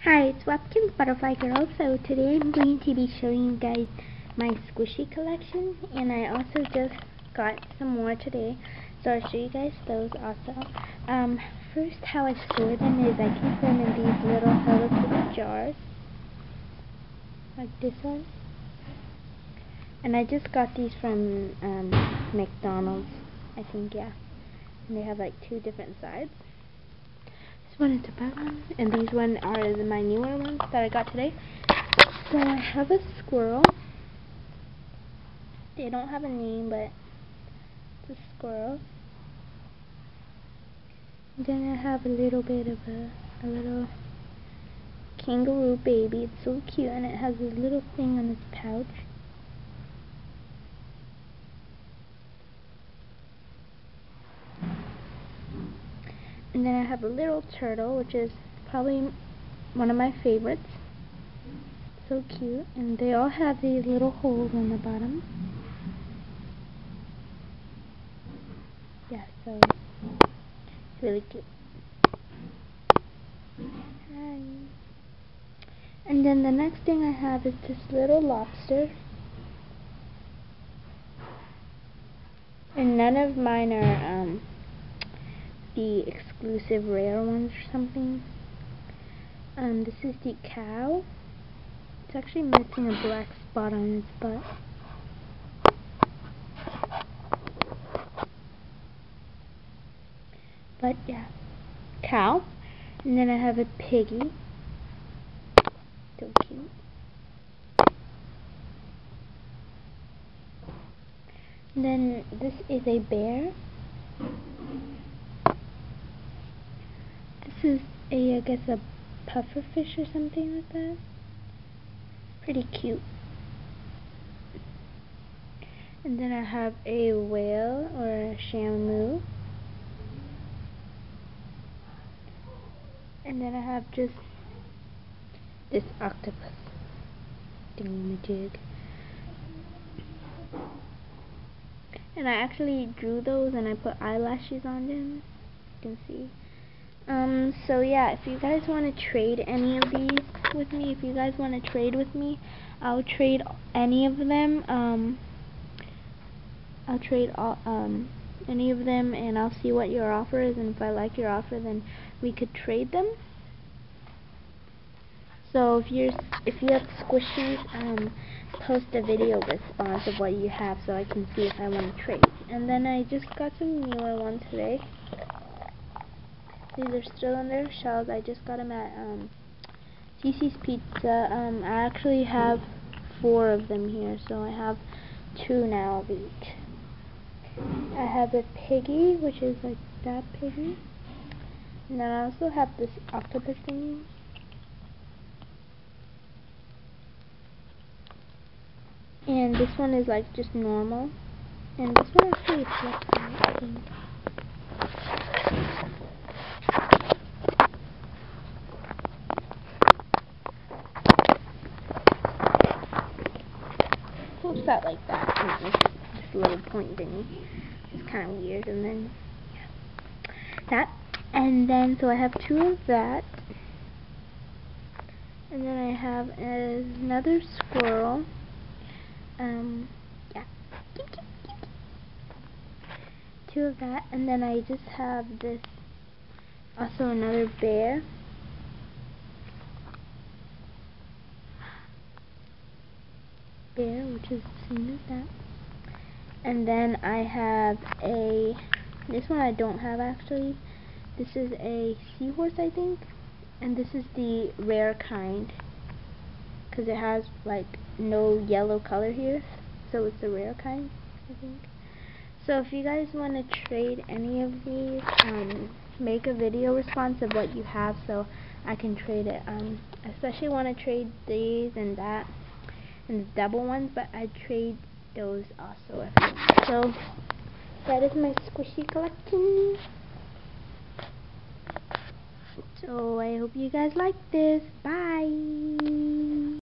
Hi, it's WebkinzButterflyGirl. So today I'm going to be showing you guys my squishy collection, and I also just got some more today, so I'll show you guys those also. First, how I store them is I keep them in these little Hello Kitty jars, like this one. And I just got these from McDonald's, I think, yeah. And they have like two different sides. This one is a bad one, and these one are my newer ones that I got today. So I have a squirrel. They don't have a name, but it's a squirrel. And then I have a little bit of a little kangaroo baby. It's so cute, and it has this little thing on its pouch. And then I have a little turtle, which is probably one of my favorites. So cute. And they all have these little holes on the bottom. Yeah, so it's really cute. Hi. And then the next thing I have is this little lobster. And none of mine are the exclusive rare ones or something. This is the cow. It's actually missing a black spot on its butt. But yeah, cow. And then I have a piggy. So cute. And then this is a bear. This is I guess a pufferfish or something like that. Pretty cute. And then I have a whale or a shamu. And then I have just this octopus thingamajig. And I actually drew those and I put eyelashes on them. You can see. So yeah, if you guys want to trade any of these with me, if you guys want to trade with me, I'll trade any of them. I'll trade all, any of them, and I'll see what your offer is, and if I like your offer, then we could trade them. So if you have squishies, post a video response of what you have so I can see if I want to trade. And then I just got some newer ones today. These are still in their shells. I just got them at CC's Pizza. I actually have 4 of them here, so I have 2 now of each. I have a piggy, which is like that piggy. And then I also have this octopus thingy. And this one is like just normal. And this one actually flips out, I think. Flips out like that. And this little point thingy. It's kind of weird. And then yeah, that. And then so I have 2 of that. And then I have another squirrel. Yeah. 2 of that, and then I just have this, also another bear. Which is the same as that. And then I have this one I don't have actually. This is a seahorse, I think. And this is the rare kind, because it has like no yellow color here, so it's a rare kind, I think. So if you guys want to trade any of these, make a video response of what you have so I can trade it. I especially want to trade these and that and the double ones, but I trade those also. So that is my squishy collection. So I hope you guys like this. Bye.